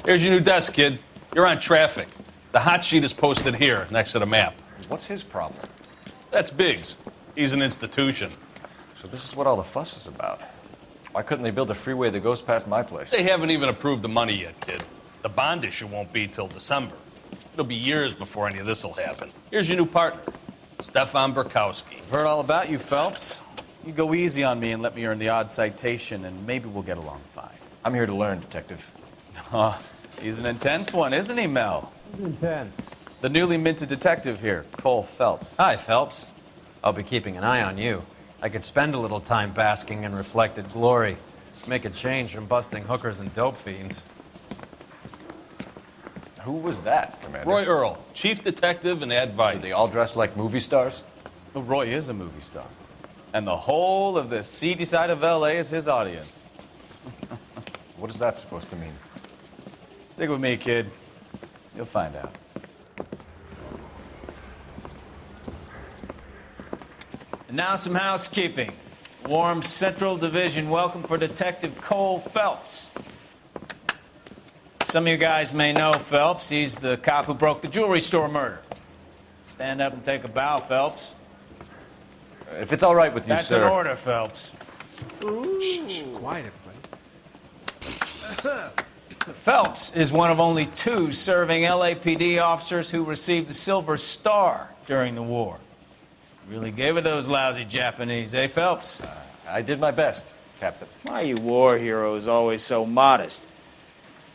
Here's your new desk, kid. You're on traffic. The hot sheet is posted here, next to the map. What's his problem? That's Biggs. He's an institution. So this is what all the fuss is about. Why couldn't they build a freeway that goes past my place? They haven't even approved the money yet, kid. The bond issue won't be till December. It'll be years before any of this will happen. Here's your new partner, Stefan Burkowski. I've heard all about you, Phelps. You go easy on me and let me earn the odd citation, and maybe we'll get along fine. I'm here to learn, Detective. He's an intense one, isn't he, Mel? Intense. The newly minted detective here, Cole Phelps. Hi, Phelps. I'll be keeping an eye on you. I could spend a little time basking in reflected glory. Make a change from busting hookers and dope fiends. Who was that, Commander? Roy Earl, chief detective and advice. Are they all dressed like movie stars? Well, Roy is a movie star. And the whole of the seedy side of L.A. is his audience. What is that supposed to mean? Stick with me, kid. You'll find out. And now some housekeeping. Warm Central Division welcome for Detective Cole Phelps. Some of you guys may know Phelps. He's the cop who broke the jewelry store murder. Stand up and take a bow, Phelps. If it's all right with you, That's sir. an order, Phelps. Shh, quiet, everybody. Phelps is one of only 2 serving LAPD officers who received the Silver Star during the war. Really gave it those lousy Japanese, eh, Phelps? I did my best, Captain. Why are you war heroes always so modest?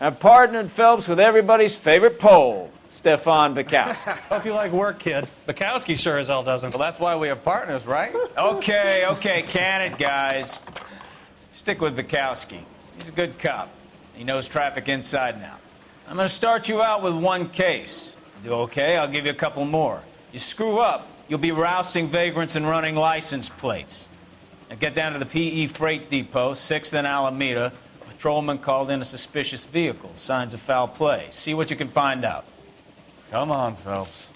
I've partnered Phelps with everybody's favorite Pole, Stefan Burkowski. Hope you like work, kid. Bukowski sure as hell doesn't. Well, that's why we have partners, right? Okay, can it, guys. Stick with Bukowski. He's a good cop. He knows traffic inside and out. I'm going to start you out with 1 case. You do okay, I'll give you a couple more. You screw up, you'll be rousting vagrants and running license plates. Now get down to the PE Freight Depot, 6th and Alameda. A patrolman called in a suspicious vehicle. Signs of foul play. See what you can find out. Come on, Phelps.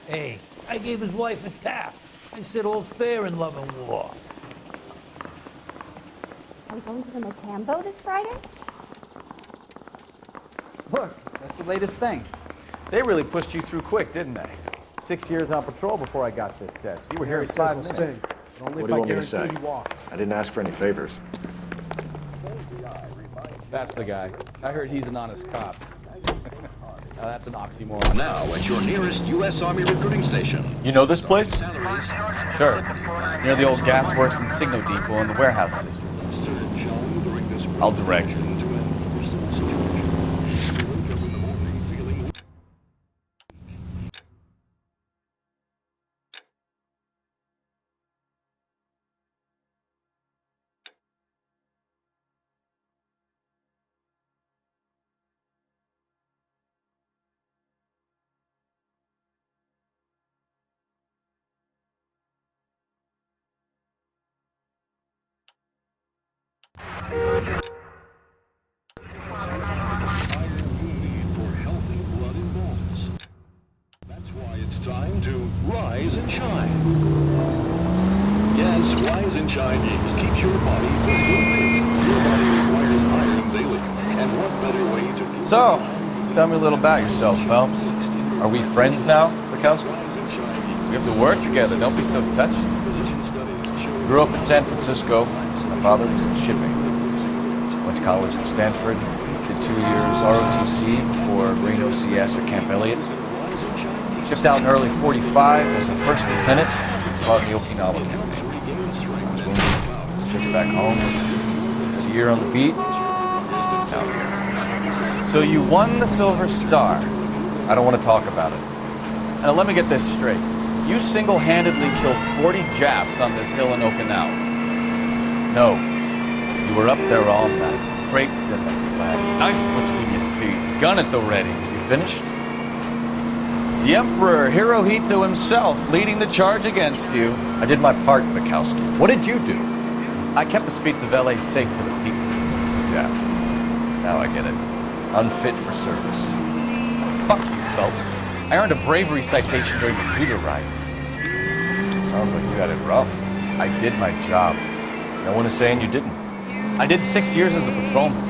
Hey, I gave his wife a tap. I said all's fair in love and war. Are we going to the Macambo this Friday? Look, that's the latest thing. They really pushed you through quick, didn't they? 6 years on patrol before I got this desk. You were here in Says 5 he'll minutes. sing, but only What if do you I want me to say? guarantee he walks. I didn't ask for any favors. That's the guy. I heard he's an honest cop. Now that's an oxymoron. Now at your nearest U.S. Army recruiting station. You know this place? Sure. Near the old gasworks and Signo Depot in the warehouse district. I'll direct. That's why it's time to rise and shine. Yes, rise and shine means keep your body physically fit. Your body requires iron daily. And what better way to keep So, tell me a little about yourself, Phelps. Are we friends now, Burkowski? We have to work together. Don't be so touchy. Grew up in San Francisco. My father was in shipping. Went to college at Stanford. Did 2 years ROTC before Reno CS at Camp Elliott. Shipped out in early '45 as a first lieutenant. Fought in the Okinawa campaign. Was wounded. Shipped back home. Did a year on the beat. Now here. So you won the Silver Star. I don't want to talk about it. Now let me get this straight. You single-handedly killed 40 Japs on this hill in Okinawa. No. You were up there all night, draped in the flag, knife between your teeth, gun at the ready. You finished? The Emperor Hirohito himself leading the charge against you. I did my part, Bukowski. What did you do? I kept the streets of L.A. safe for the people. Yeah. Now I get it. Unfit for service. Fuck you, Phelps. I earned a bravery citation during the Zuda riots. Sounds like you had it rough. I did my job. No one is saying you didn't. I did 6 years as a patrolman.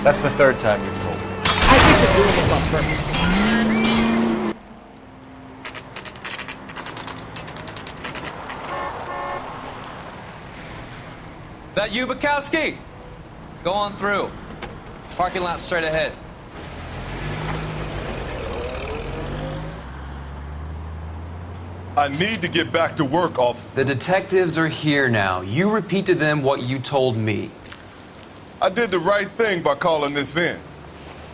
That's the third time you've told me. I think they're doing this on purpose. That you, Bukowski? Go on through. Parking lot straight ahead. I need to get back to work, officer. The detectives are here now. You repeat to them what you told me. I did the right thing by calling this in.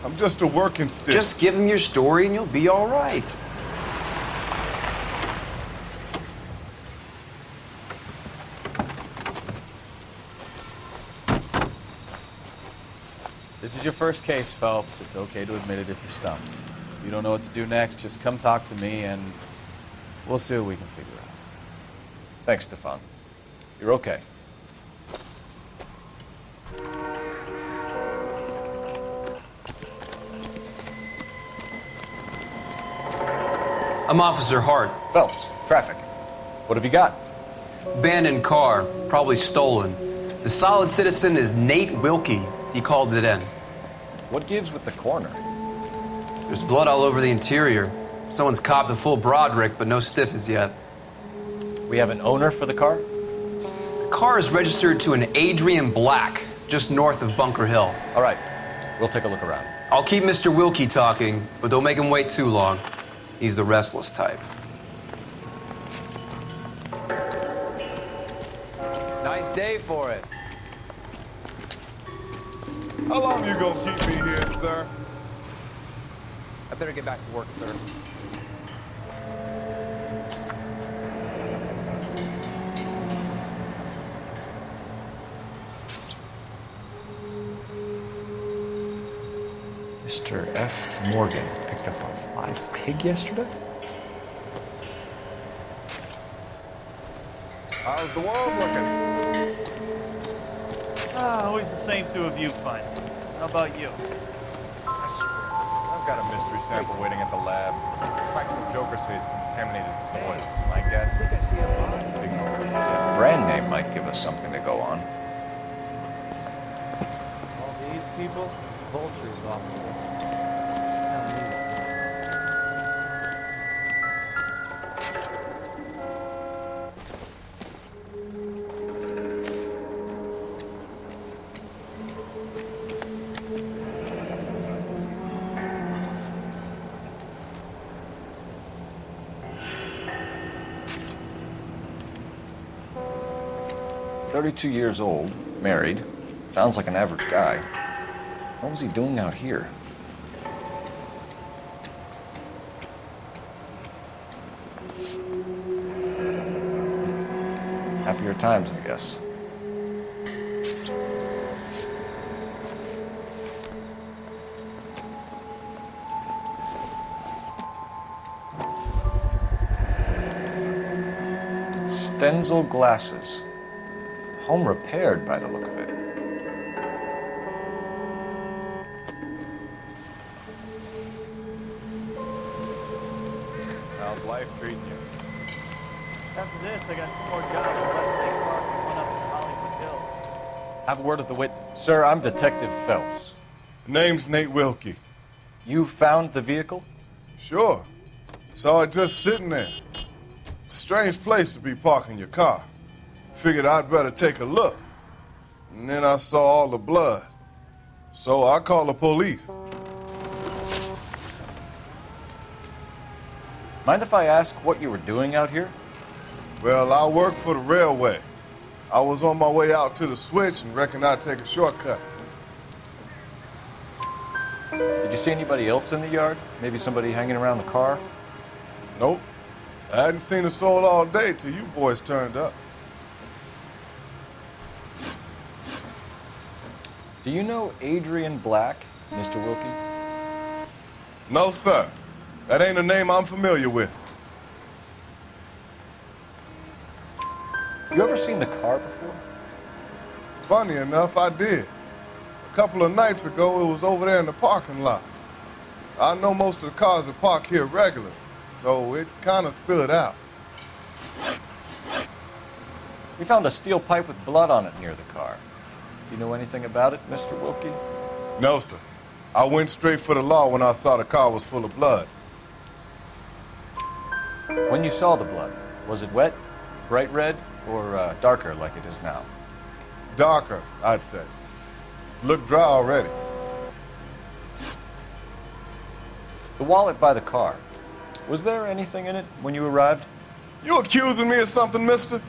I'm just a working stick. Just give them your story and you'll be all right. This is your first case, Phelps. It's okay to admit it if you're stumped. If you don't know what to do next, just come talk to me and we'll see what we can figure out. Thanks, Stefan. You're okay. I'm Officer Hart. Phelps, traffic. What have you got? Abandoned car, probably stolen. The solid citizen is Nate Wilkie. He called it in. What gives with the corner? There's blood all over the interior. Someone's copped a full Broderick, but no stiff as yet. We have an owner for the car? The car is registered to an Adrian Black, just north of Bunker Hill. All right, we'll take a look around. I'll keep Mr. Wilkie talking, but don't make him wait too long. He's the restless type. Nice day for it. How long you gonna keep me here, sir? I better get back to work, sir. Mr. F. Morgan picked up a live pig yesterday? How's the world looking? Always the same through a viewfinder. How about you? I swear, I've got a mystery sample waiting at the lab. Practical jokers say it's contaminated soil. My guess? Brand name might give us something to go on. All these people, vultures off the wall. 32 years old, married. Sounds like an average guy. What was he doing out here? Happier times, I guess. Stenzel glasses. Home repaired by the look of it. How's life treating you? After this, I got 2 more jobs in Westlake Park and 1 up in Hollywood Hills. Have a word with the witness. Sir, I'm Detective Phelps. Name's Nate Wilkie. You found the vehicle? Sure. Saw it just sitting there. Strange place to be parking your car. Figured I'd better take a look. And then I saw all the blood. So I called the police. Mind if I ask what you were doing out here? Well, I work for the railway. I was on my way out to the switch and reckoned I'd take a shortcut. Did you see anybody else in the yard? Maybe somebody hanging around the car? Nope. I hadn't seen a soul all day till you boys turned up. Do you know Adrian Black, Mr. Wilkie? No, sir. That ain't a name I'm familiar with. You ever seen the car before? Funny enough, I did. A couple of nights ago, it was over there in the parking lot. I know most of the cars that park here regularly, so it kind of stood out. We found a steel pipe with blood on it near the car. Do you know anything about it, Mr. Wilkie? No, sir. I went straight for the law when I saw the car was full of blood. When you saw the blood, was it wet, bright red, or darker like it is now? Darker, I'd say. Looked dry already. The wallet by the car. Was there anything in it when you arrived? You accusing me of something, mister?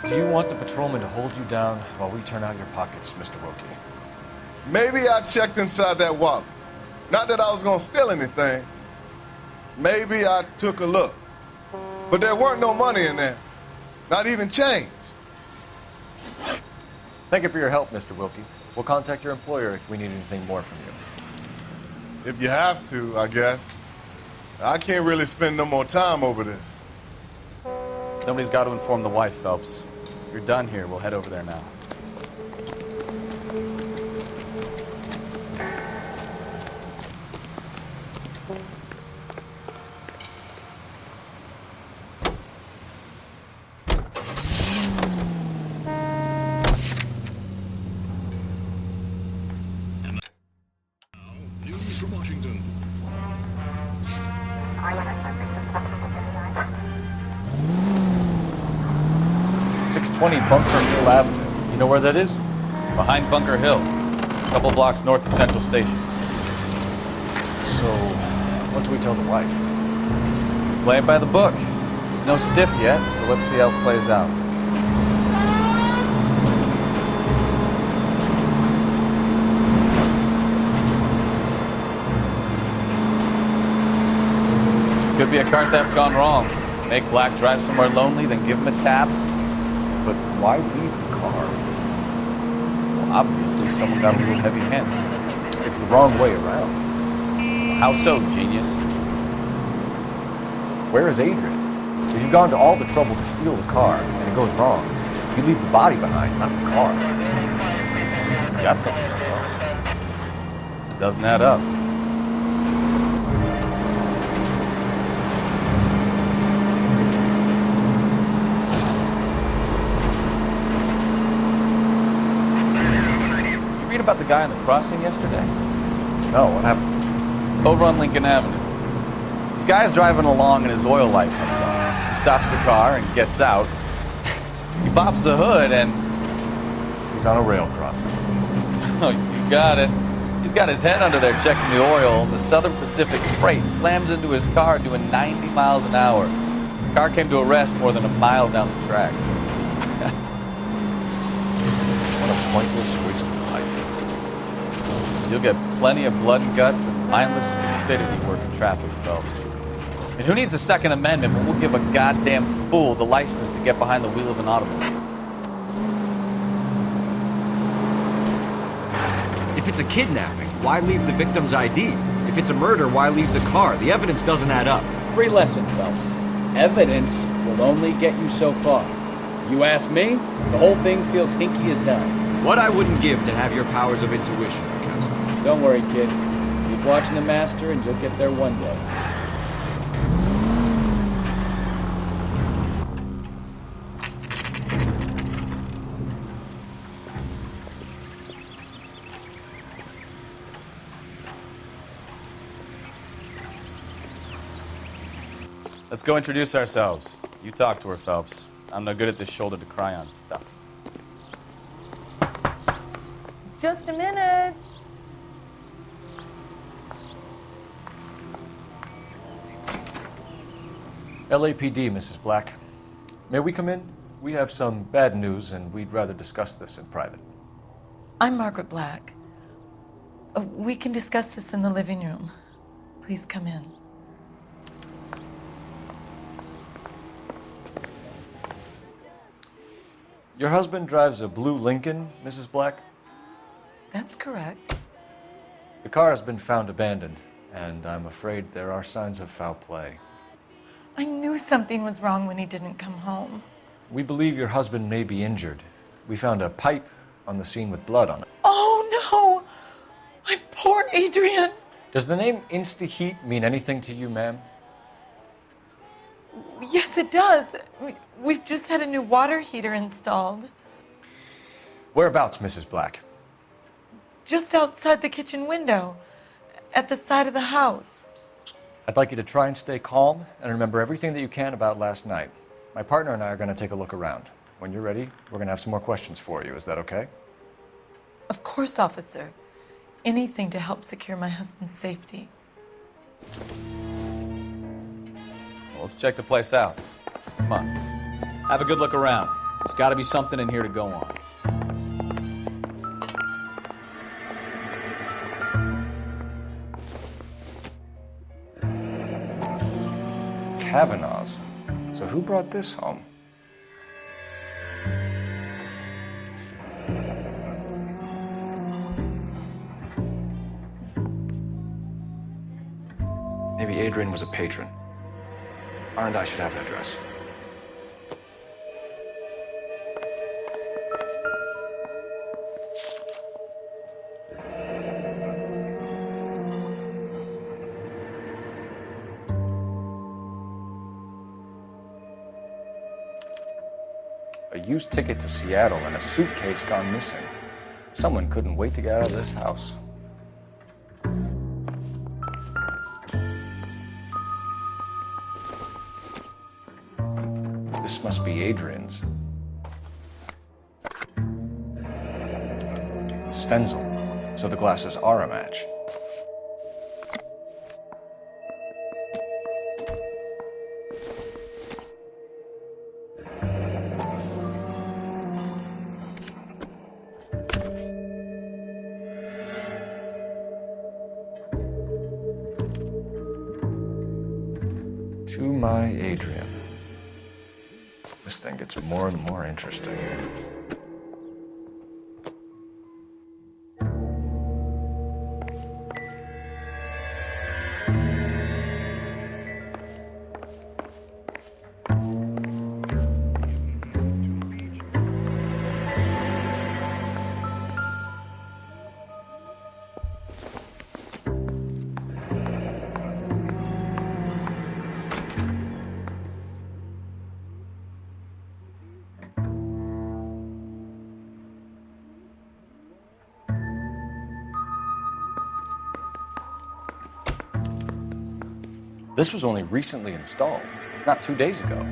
Do you want the patrolman to hold you down while we turn out your pockets, Mr. Wilkie? Maybe I checked inside that wallet. Not that I was gonna steal anything. Maybe I took a look. But there weren't no money in there. Not even change. Thank you for your help, Mr. Wilkie. We'll contact your employer if we need anything more from you. If you have to, I guess. I can't really spend no more time over this. Somebody's got to inform the wife, Phelps. If you're done here, we'll head over there now. News from Washington. 620 Bunker Hill Avenue. You know where that is? Behind Bunker Hill, a couple blocks north of Central Station. So, what do we tell the wife? Play it by the book. There's no stiff yet, so let's see how it plays out. Could be a car theft gone wrong. Make Black drive somewhere lonely, then give him a tap. But why leave the car? Well, obviously, someone got a little heavy-handed. It's the wrong way around. How so, genius? Where is Adrian? If you've gone to all the trouble to steal the car and it goes wrong, you leave the body behind, not the car. You got something wrong. It doesn't add up. You read about the guy on the crossing yesterday? No, what happened? Over on Lincoln Avenue. This guy's driving along and his oil light comes on. He stops the car and gets out. He pops the hood and... He's on a rail crossing. Oh, you got it. He's got his head under there checking the oil. The Southern Pacific Freight slams into his car doing 90 miles an hour. The car came to a rest more than a mile down the track. What a pointless waste of life. You'll get plenty of blood and guts and mindless stupidity working traffic, Phelps. And who needs a Second Amendment when we'll give a goddamn fool the license to get behind the wheel of an automobile? If it's a kidnapping, why leave the victim's ID? If it's a murder, why leave the car? The evidence doesn't add up. Free lesson, Phelps. Evidence will only get you so far. You ask me, the whole thing feels hinky as hell. What I wouldn't give to have your powers of intuition, because... Don't worry, kid. Keep watching the master and you'll get there one day. Let's go introduce ourselves. You talk to her, Phelps. I'm no good at this shoulder to cry on stuff. Just a minute. LAPD, Mrs. Black. May we come in? We have some bad news and we'd rather discuss this in private. I'm Margaret Black. We can discuss this in the living room. Please come in. Your husband drives a blue Lincoln, Mrs. Black? That's correct. The car has been found abandoned, and I'm afraid there are signs of foul play. I knew something was wrong when he didn't come home. We believe your husband may be injured. We found a pipe on the scene with blood on it. Oh, no! My poor Adrian! Does the name Insta-Heat mean anything to you, ma'am? Yes, it does. We've just had a new water heater installed. Whereabouts, Mrs. Black? Just outside the kitchen window, at the side of the house. I'd like you to try and stay calm and remember everything that you can about last night. My partner and I are going to take a look around. When you're ready, we're going to have some more questions for you. Is that okay? Of course, officer. Anything to help secure my husband's safety. Well, let's check the place out. Come on. Have a good look around. There's got to be something in here to go on. Kavanaugh's. So who brought this home? Maybe Adrian was a patron. And I should have an address. A used ticket to Seattle and a suitcase gone missing. Someone couldn't wait to get out of this house. This must be Adrian's. Stenzel. So the glasses are a match. To my Adrian. This thing gets more and more interesting. This was only recently installed, not 2 days ago.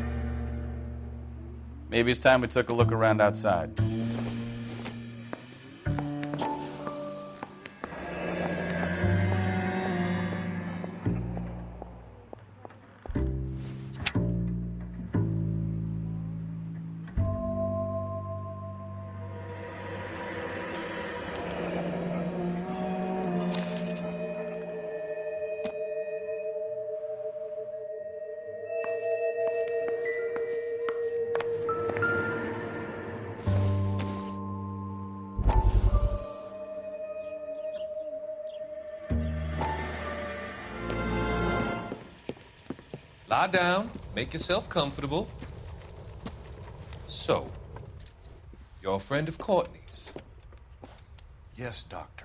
Maybe it's time we took a look around outside. Lie down, make yourself comfortable. So, you're a friend of Courtney's? Yes, Doctor.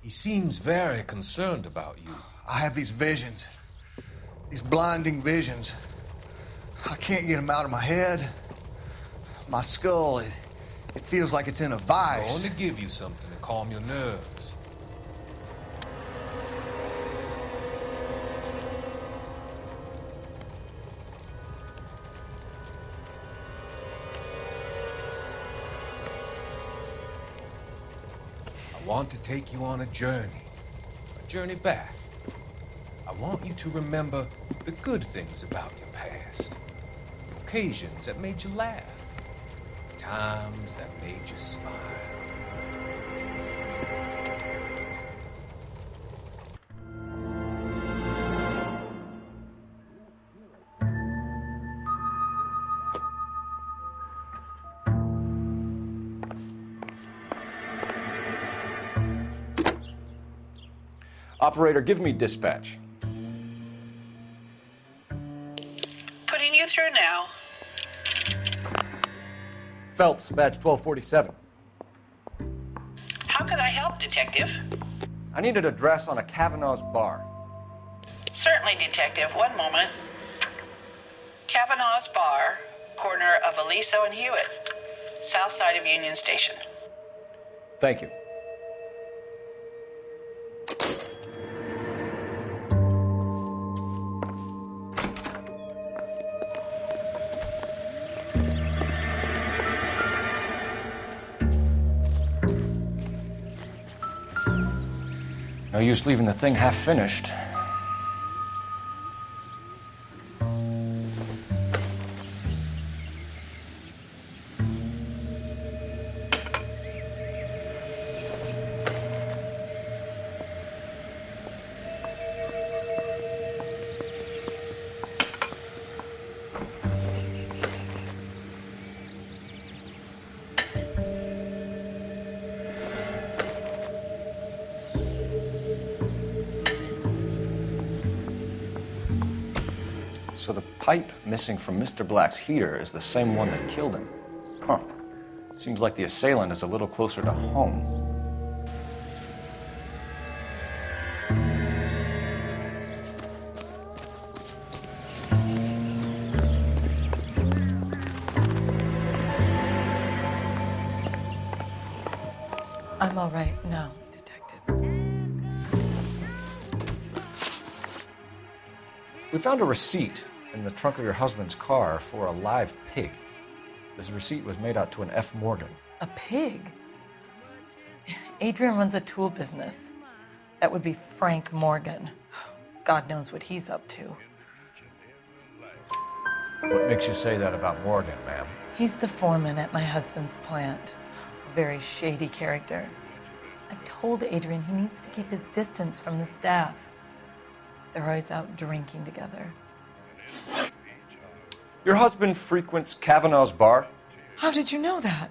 He seems very concerned about you. I have these visions, these blinding visions. I can't get them out of my head. My skull, it feels like it's in a vice. I'm going to give you something to calm your nerves. I want to take you on a journey back. I want you to remember the good things about your past, occasions that made you laugh, times that made you smile. Operator, give me dispatch. Putting you through now. Phelps, badge 1247. How could I help, Detective? I need an address on a Kavanaugh's bar. Certainly, Detective. One moment. Kavanaugh's Bar, corner of Aliso and Hewitt, south side of Union Station. Thank you. No use leaving the thing half finished. So the pipe missing from Mr. Black's heater is the same one that killed him. Huh. Seems like the assailant is a little closer to home. I'm all right now, detectives. We found a receipt in the trunk of your husband's car for a live pig. This receipt was made out to an F. Morgan. A pig? Adrian runs a tool business. That would be Frank Morgan. God knows what he's up to. What makes you say that about Morgan, ma'am? He's the foreman at my husband's plant. A very shady character. I've told Adrian he needs to keep his distance from the staff. They're always out drinking together. Your husband frequents Kavanaugh's bar? How did you know that?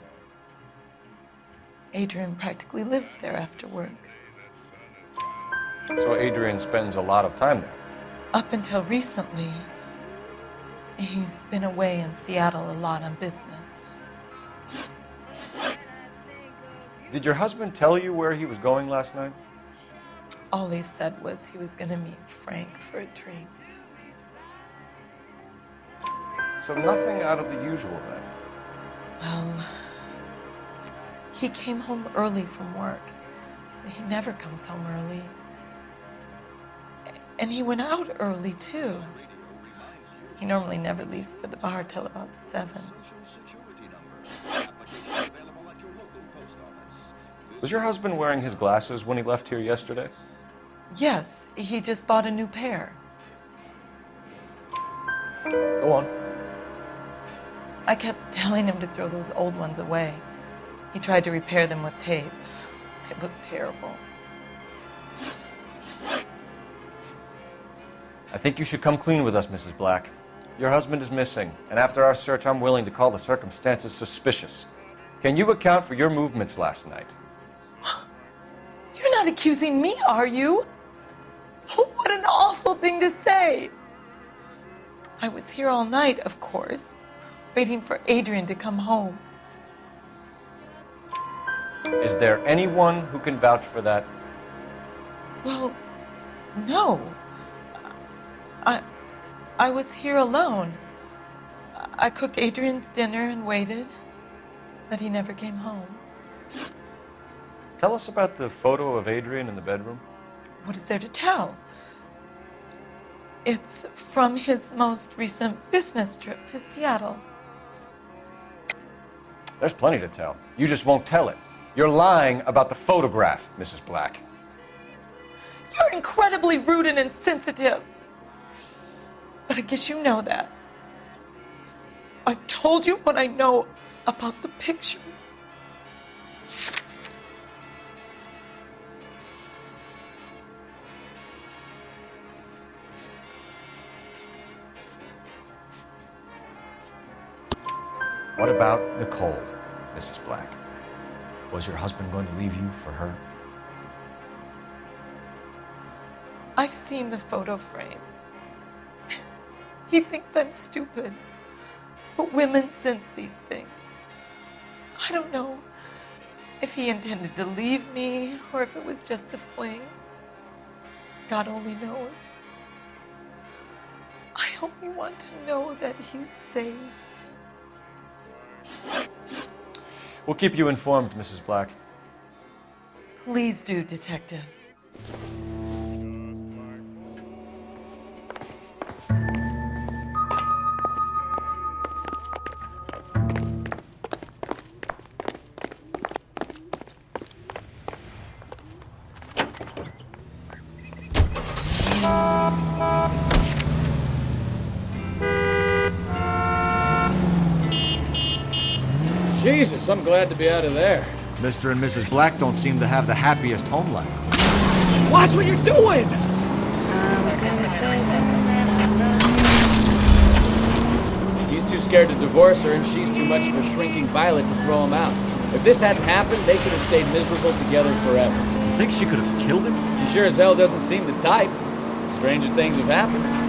Adrian practically lives there after work. So Adrian spends a lot of time there? Up until recently, he's been away in Seattle a lot on business. Did your husband tell you where he was going last night? All he said was he was gonna meet Frank for a drink. So nothing out of the usual then? Well, he came home early from work. He never comes home early. And he went out early too. He normally never leaves for the bar till about 7. Was your husband wearing his glasses when he left here yesterday? Yes, he just bought a new pair. Go on. I kept telling him to throw those old ones away. He tried to repair them with tape. They looked terrible. I think you should come clean with us, Mrs. Black. Your husband is missing, and after our search, I'm willing to call the circumstances suspicious. Can you account for your movements last night? You're not accusing me, are you? What an awful thing to say. I was here all night, of course, waiting for Adrian to come home. Is there anyone who can vouch for that? Well, no. I was here alone. I cooked Adrian's dinner and waited, but he never came home. Tell us about the photo of Adrian in the bedroom. What is there to tell? It's from his most recent business trip to Seattle. There's plenty to tell. You just won't tell it. You're lying about the photograph, Mrs. Black. You're incredibly rude and insensitive. But I guess you know that. I've told you what I know about the picture. What about Nicole, Mrs. Black? Was your husband going to leave you for her? I've seen the photo frame. He thinks I'm stupid. But women sense these things. I don't know if he intended to leave me or if it was just a fling. God only knows. I only want to know that he's safe. We'll keep you informed, Mrs. Black. Please do, Detective. Jesus, I'm glad to be out of there. Mr. and Mrs. Black don't seem to have the happiest home life. Watch what you're doing! He's too scared to divorce her, and she's too much of a shrinking violet to throw him out. If this hadn't happened, they could have stayed miserable together forever. You think she could have killed him? She sure as hell doesn't seem the type. Stranger things have happened.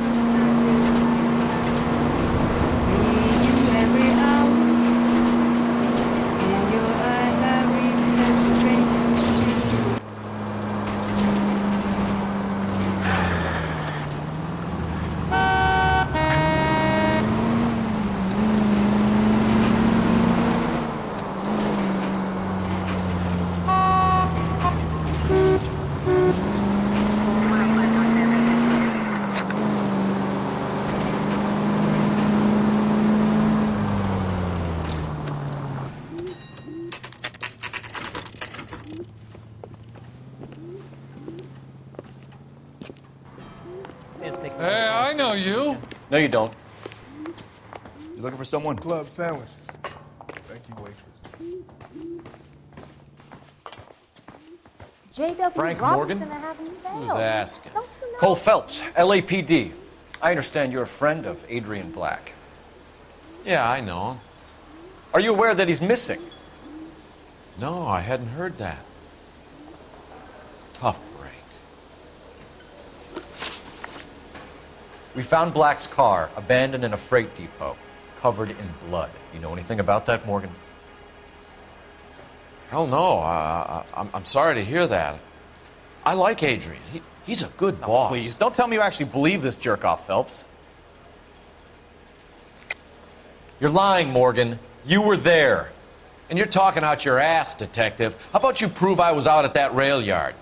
Hey, I know you. No, you don't. You looking for someone? Club sandwiches. Thank you, waitress. J.W. Frank Robinson, Morgan? I haven't Who's failed. asking? Don't you know? Cole Phelps, LAPD. I understand you're a friend of Adrian Black. Yeah, I know him. Are you aware that he's missing? No, I hadn't heard that. Tough break. We found Black's car abandoned in a freight depot, covered in blood. You know anything about that, Morgan? Hell no. I'm sorry to hear that. I like Adrian. He's a good boss. Please, don't tell me you actually believe this jerk-off, Phelps. You're lying, Morgan. You were there. And you're talking out your ass, detective. How about you prove I was out at that rail yard?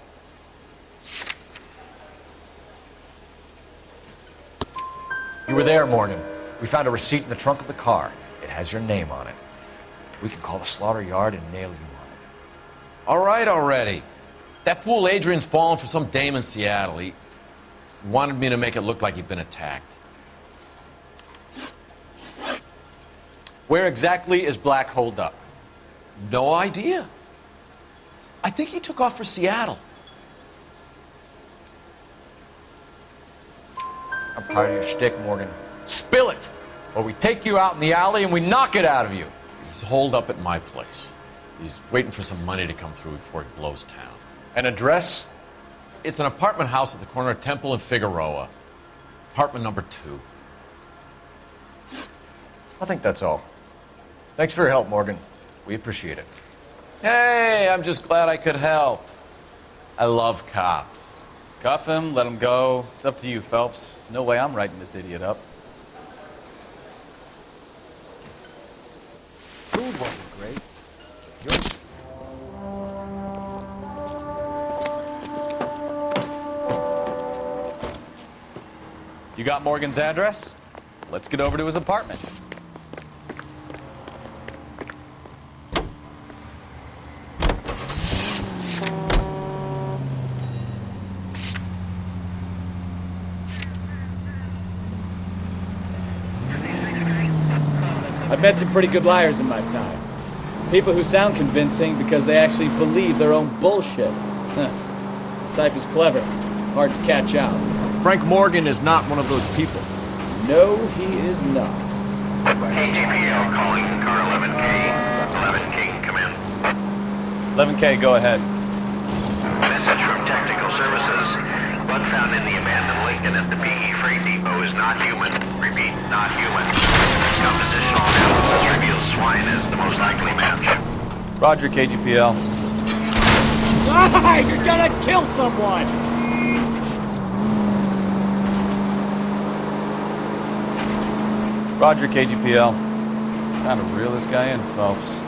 You were there, Morgan. We found a receipt in the trunk of the car. It has your name on it. We can call the slaughter yard and nail you on it. All right already. That fool Adrian's fallen for some dame in Seattle. He wanted me to make it look like he'd been attacked. Where exactly is Black holed up? No idea. I think he took off for Seattle. I'm tired of your shtick, Morgan. Spill it, or we take you out in the alley and we knock it out of you. He's holed up at my place. He's waiting for some money to come through before he blows town. An address? It's an apartment house at the corner of Temple and Figueroa. Apartment number 2. I think that's all. Thanks for your help, Morgan. We appreciate it. Hey, I'm just glad I could help. I love cops. Cuff him, let him go. It's up to you, Phelps. There's no way I'm writing this idiot up. Food wasn't great. You got Morgan's address? Let's get over to his apartment. I've met some pretty good liars in my time. People who sound convincing because they actually believe their own bullshit. The type is clever, hard to catch out. Frank Morgan is not one of those people. No, he is not. KGPL calling car 11K. 11K, come in. 11K, go ahead. Message from Technical Services. Blood found in the abandoned Lincoln at the PE Freight Depot is not human. Repeat, not human. Compositional analysis reveals swine as the most likely match. Roger, KGPL. Ah, you're gonna kill someone! Roger, KGPL. Time to reel this guy in, Phelps.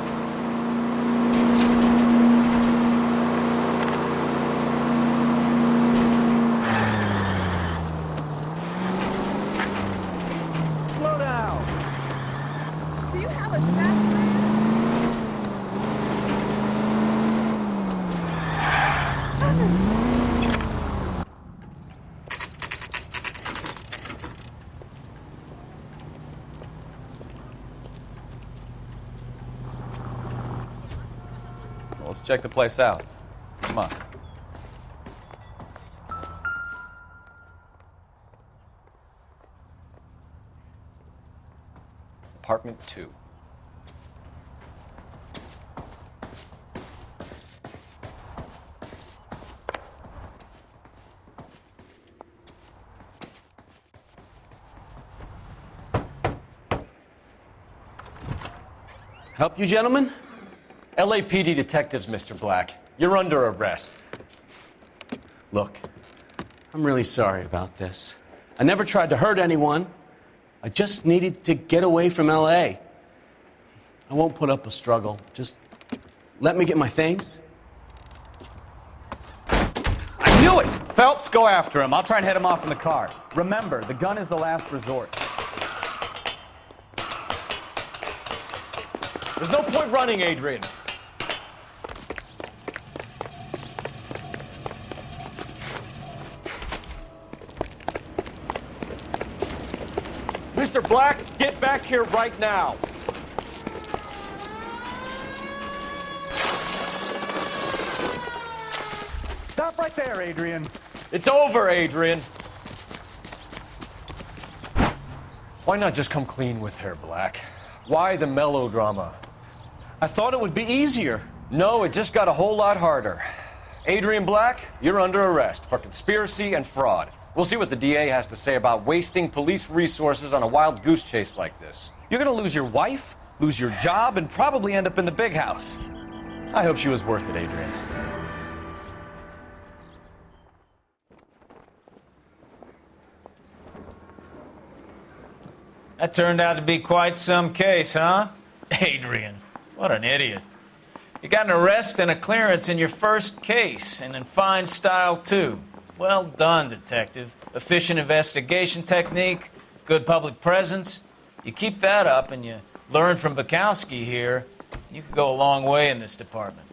check the place out. Come on. Apartment 2. Help you, gentlemen? LAPD detectives, Mr. Black. You're under arrest. Look, I'm really sorry about this. I never tried to hurt anyone. I just needed to get away from L.A. I won't put up a struggle. Just let me get my things. I knew it! Phelps, go after him. I'll try and head him off in the car. Remember, the gun is the last resort. There's no point running, Adrian. Mr. Black, get back here right now. Stop right there, Adrian. It's over, Adrian. Why not just come clean with her, Black? Why the melodrama? I thought it would be easier. No, it just got a whole lot harder. Adrian Black, you're under arrest for conspiracy and fraud. We'll see what the DA has to say about wasting police resources on a wild goose chase like this. You're gonna lose your wife, lose your job, and probably end up in the big house. I hope she was worth it, Adrian. That turned out to be quite some case, huh? Adrian, what an idiot. You got an arrest and a clearance in your first case, and in fine style, too. Well done, detective. Efficient investigation technique, good public presence. You keep that up and you learn from Bukowski here, you could go a long way in this department.